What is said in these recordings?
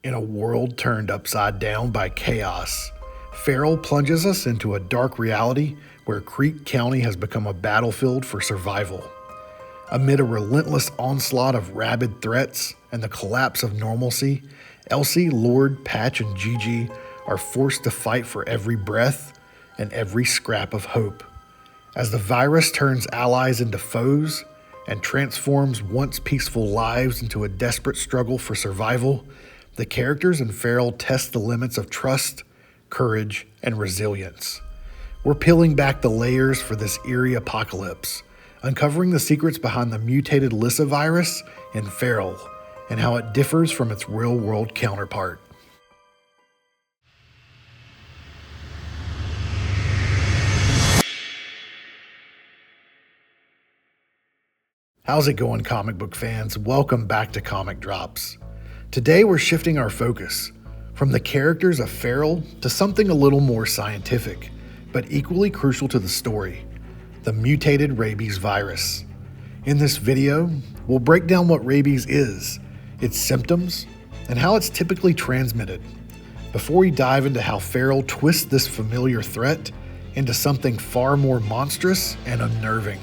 In a world turned upside down by chaos, Farrell plunges us into a dark reality where Creek County has become a battlefield for survival. Amid a relentless onslaught of rabid threats and the collapse of normalcy, Elsie, Lord, Patch, and Gigi are forced to fight for every breath and every scrap of hope. As the virus turns allies into foes and transforms once peaceful lives into a desperate struggle for survival, the characters in Farrell test the limits of trust, courage, and resilience. We're peeling back the layers for this eerie apocalypse, uncovering the secrets behind the mutated Lissa virus in Farrell and how it differs from its real-world counterpart. How's it going, comic book fans? Welcome back to Comic Drops. Today we're shifting our focus from the characters of Farrell to something a little more scientific, but equally crucial to the story: the mutated rabies virus. In this video, we'll break down what rabies is, its symptoms, and how it's typically transmitted, before we dive into how Farrell twists this familiar threat into something far more monstrous and unnerving.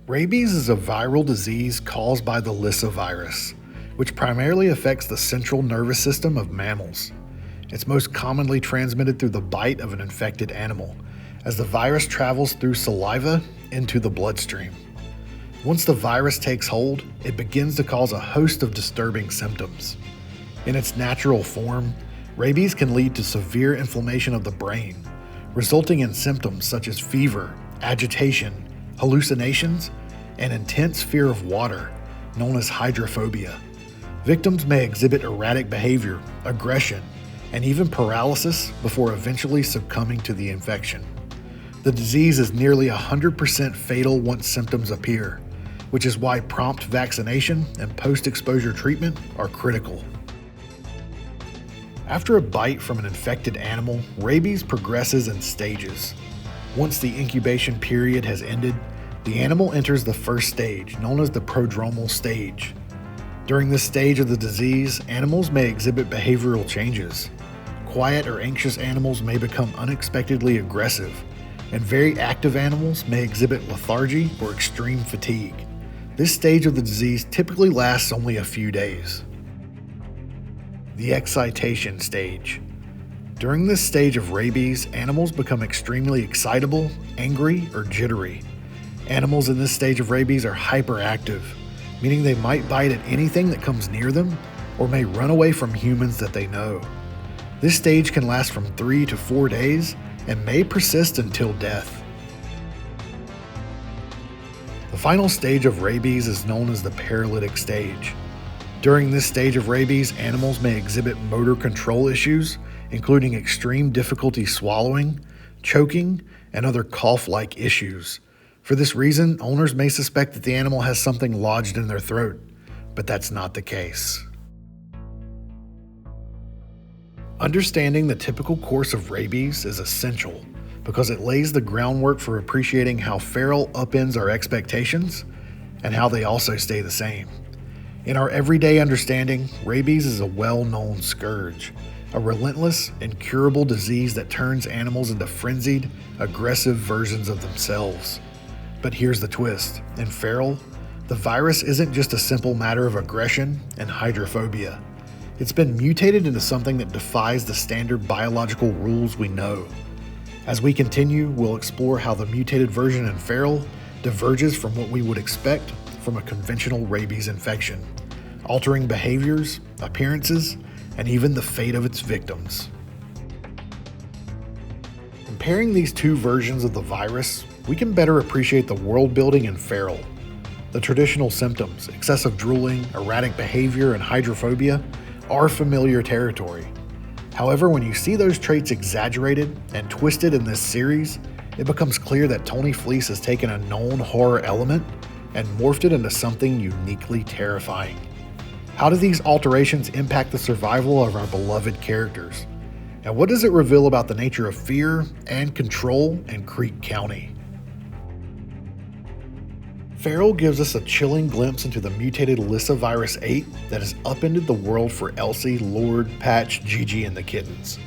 Rabies is a viral disease caused by the Lissa virus, which primarily affects the central nervous system of mammals. It's most commonly transmitted through the bite of an infected animal, as the virus travels through saliva into the bloodstream. Once the virus takes hold, it begins to cause a host of disturbing symptoms. In its natural form, rabies can lead to severe inflammation of the brain, resulting in symptoms such as fever, agitation, hallucinations, and intense fear of water, known as hydrophobia. Victims may exhibit erratic behavior, aggression, and even paralysis before eventually succumbing to the infection. The disease is nearly 100% fatal once symptoms appear, which is why prompt vaccination and post-exposure treatment are critical. After a bite from an infected animal, rabies progresses in stages. Once the incubation period has ended, the animal enters the first stage, known as the prodromal stage. During this stage of the disease, animals may exhibit behavioral changes. Quiet or anxious animals may become unexpectedly aggressive, and very active animals may exhibit lethargy or extreme fatigue. This stage of the disease typically lasts only a few days. The excitation stage. During this stage of rabies, animals become extremely excitable, angry, or jittery. Animals in this stage of rabies are hyperactive, meaning they might bite at anything that comes near them or may run away from humans that they know. This stage can last from 3 to 4 days and may persist until death. The final stage of rabies is known as the paralytic stage. During this stage of rabies, animals may exhibit motor control issues, including extreme difficulty swallowing, choking, and other cough-like issues. For this reason, owners may suspect that the animal has something lodged in their throat, but that's not the case. Understanding the typical course of rabies is essential because it lays the groundwork for appreciating how Farrell upends our expectations and how they also stay the same. In our everyday understanding, rabies is a well-known scourge, a relentless, incurable disease that turns animals into frenzied, aggressive versions of themselves. But here's the twist. In Farrell, the virus isn't just a simple matter of aggression and hydrophobia. It's been mutated into something that defies the standard biological rules we know. As we continue, we'll explore how the mutated version in Farrell diverges from what we would expect from a conventional rabies infection, altering behaviors, appearances, and even the fate of its victims. Comparing these two versions of the virus, we can better appreciate the world building in Farrell. The traditional symptoms, excessive drooling, erratic behavior, and hydrophobia, are familiar territory. However, when you see those traits exaggerated and twisted in this series, it becomes clear that Tony Fleece has taken a known horror element and morphed it into something uniquely terrifying. How do these alterations impact the survival of our beloved characters? And what does it reveal about the nature of fear and control in Creek County? Feral gives us a chilling glimpse into the mutated Lyssavirus 8 that has upended the world for Elsie, Lord, Patch, Gigi, and the kittens.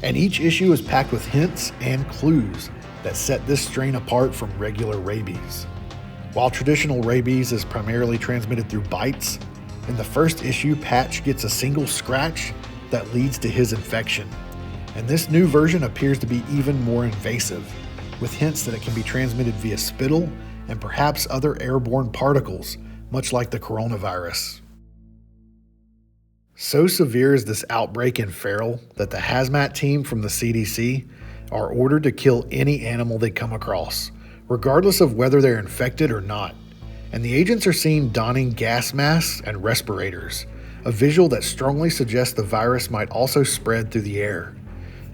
And each issue is packed with hints and clues that set this strain apart from regular rabies. While traditional rabies is primarily transmitted through bites, in the first issue, Patch gets a single scratch that leads to his infection. And this new version appears to be even more invasive, with hints that it can be transmitted via spittle and perhaps other airborne particles, much like the coronavirus. So severe is this outbreak in Feral that the hazmat team from the CDC are ordered to kill any animal they come across, regardless of whether they're infected or not. And the agents are seen donning gas masks and respirators, a visual that strongly suggests the virus might also spread through the air.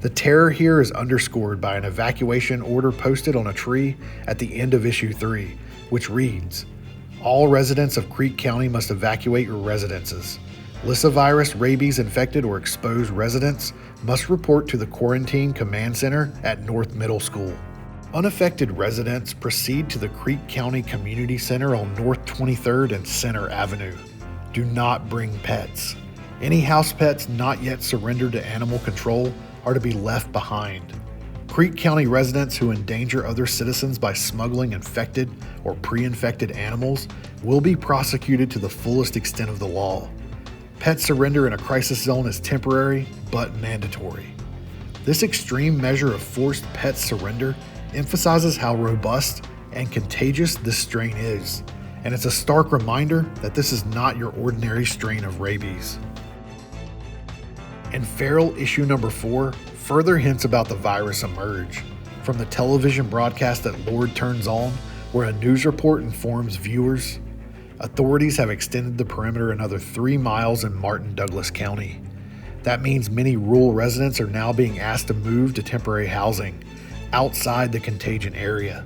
The terror here is underscored by an evacuation order posted on a tree at the end of issue 3, which reads, "All residents of Creek County must evacuate your residences. Lyssavirus rabies infected or exposed residents must report to the Quarantine Command Center at North Middle School. Unaffected residents proceed to the Creek County Community Center on North 23rd and Center Avenue. Do not bring pets. Any house pets not yet surrendered to animal control are to be left behind. Creek County residents who endanger other citizens by smuggling infected or pre-infected animals will be prosecuted to the fullest extent of the law. Pet surrender in a crisis zone is temporary but mandatory." This extreme measure of forced pet surrender emphasizes how robust and contagious this strain is, and it's a stark reminder that this is not your ordinary strain of rabies. In Feral issue number 4, further hints about the virus emerge, from the television broadcast that Lord turns on, where a news report informs viewers, authorities have extended the perimeter another 3 miles in Martin Douglas County. That means many rural residents are now being asked to move to temporary housing outside the contagion area.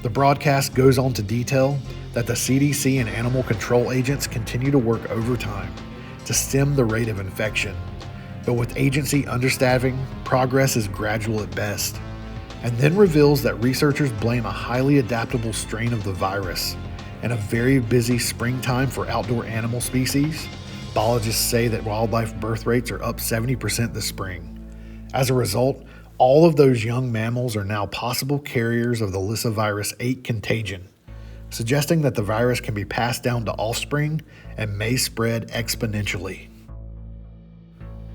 The broadcast goes on to detail that the CDC and animal control agents continue to work overtime to stem the rate of infection. But with agency understaffing, progress is gradual at best, and then reveals that researchers blame a highly adaptable strain of the virus. And a very busy springtime for outdoor animal species, biologists say that wildlife birth rates are up 70% this spring. As a result, all of those young mammals are now possible carriers of the Lyssavirus 8 contagion, suggesting that the virus can be passed down to offspring and may spread exponentially.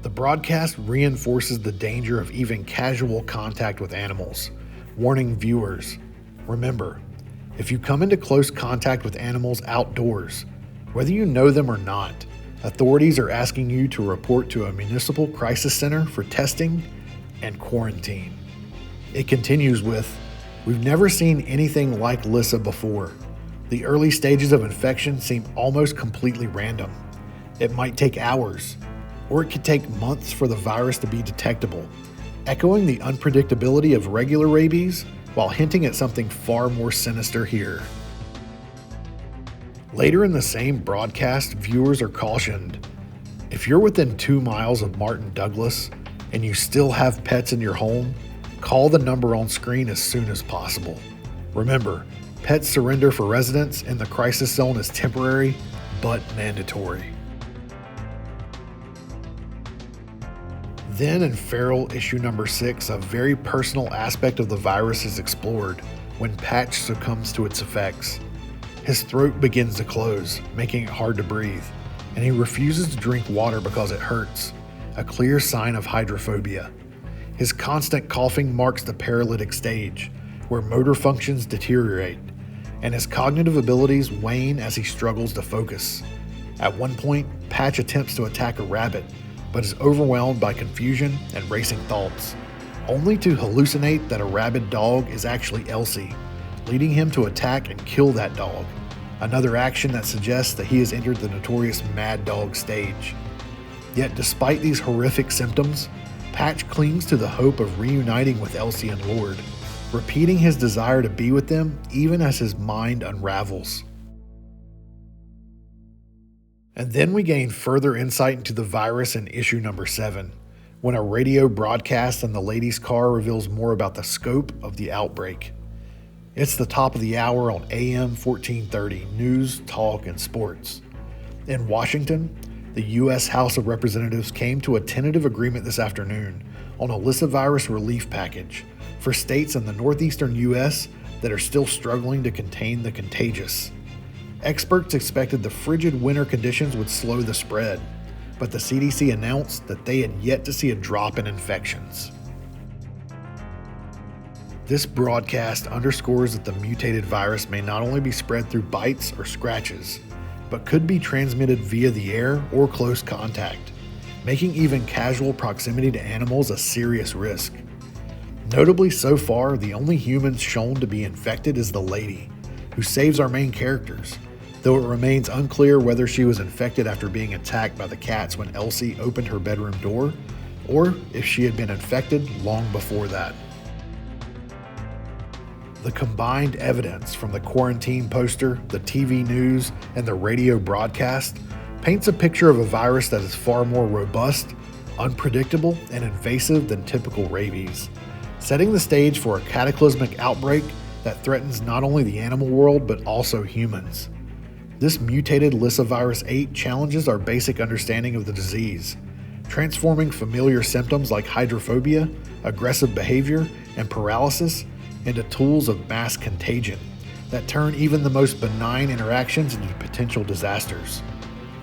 The broadcast reinforces the danger of even casual contact with animals, warning viewers, remember, if you come into close contact with animals outdoors, whether you know them or not, authorities are asking you to report to a municipal crisis center for testing and quarantine. It continues with, "We've never seen anything like Lyssa before. The early stages of infection seem almost completely random. It might take hours, or it could take months for the virus to be detectable, echoing the unpredictability of regular rabies while hinting at something far more sinister here." Later in the same broadcast, viewers are cautioned, if you're within 2 miles of Martin Douglas and you still have pets in your home, call the number on screen as soon as possible. Remember, pet surrender for residents in the crisis zone is temporary but mandatory. Then in Feral issue number 6, a very personal aspect of the virus is explored when Patch succumbs to its effects. His throat begins to close, making it hard to breathe, and he refuses to drink water because it hurts, a clear sign of hydrophobia. His constant coughing marks the paralytic stage, where motor functions deteriorate, and his cognitive abilities wane as he struggles to focus. At one point, Patch attempts to attack a rabbit, but is overwhelmed by confusion and racing thoughts, only to hallucinate that a rabid dog is actually Elsie, leading him to attack and kill that dog, another action that suggests that he has entered the notorious Mad Dog stage. Yet despite these horrific symptoms, Patch clings to the hope of reuniting with Elsie and Lord, repeating his desire to be with them even as his mind unravels. And then we gain further insight into the virus in issue number 7, when a radio broadcast in the lady's car reveals more about the scope of the outbreak. It's the top of the hour on AM 1430 News, Talk, and Sports. In Washington, the U.S. House of Representatives came to a tentative agreement this afternoon on a lyssavirus relief package for states in the northeastern U.S. that are still struggling to contain the contagious. Experts expected the frigid winter conditions would slow the spread, but the CDC announced that they had yet to see a drop in infections. This broadcast underscores that the mutated virus may not only be spread through bites or scratches, but could be transmitted via the air or close contact, making even casual proximity to animals a serious risk. Notably, so far, the only humans shown to be infected is the lady, who saves our main characters, though it remains unclear whether she was infected after being attacked by the cats when Elsie opened her bedroom door, or if she had been infected long before that. The combined evidence from the quarantine poster, the TV news, and the radio broadcast paints a picture of a virus that is far more robust, unpredictable, and invasive than typical rabies, setting the stage for a cataclysmic outbreak that threatens not only the animal world but also humans. This mutated lyssavirus 8 challenges our basic understanding of the disease, transforming familiar symptoms like hydrophobia, aggressive behavior, and paralysis into tools of mass contagion that turn even the most benign interactions into potential disasters.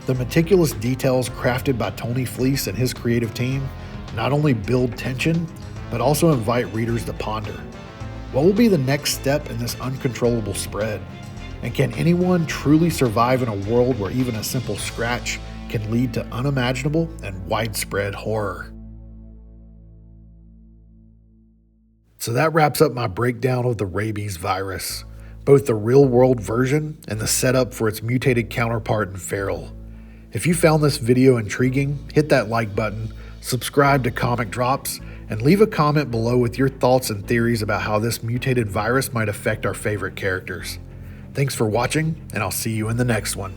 The meticulous details crafted by Tony Fleece and his creative team not only build tension, but also invite readers to ponder. What will be the next step in this uncontrollable spread? And can anyone truly survive in a world where even a simple scratch can lead to unimaginable and widespread horror? So that wraps up my breakdown of the rabies virus, both the real-world version and the setup for its mutated counterpart in feral. If you found this video intriguing, hit that like button, subscribe to Comic Drops, and leave a comment below with your thoughts and theories about how this mutated virus might affect our favorite characters. Thanks for watching, and I'll see you in the next one.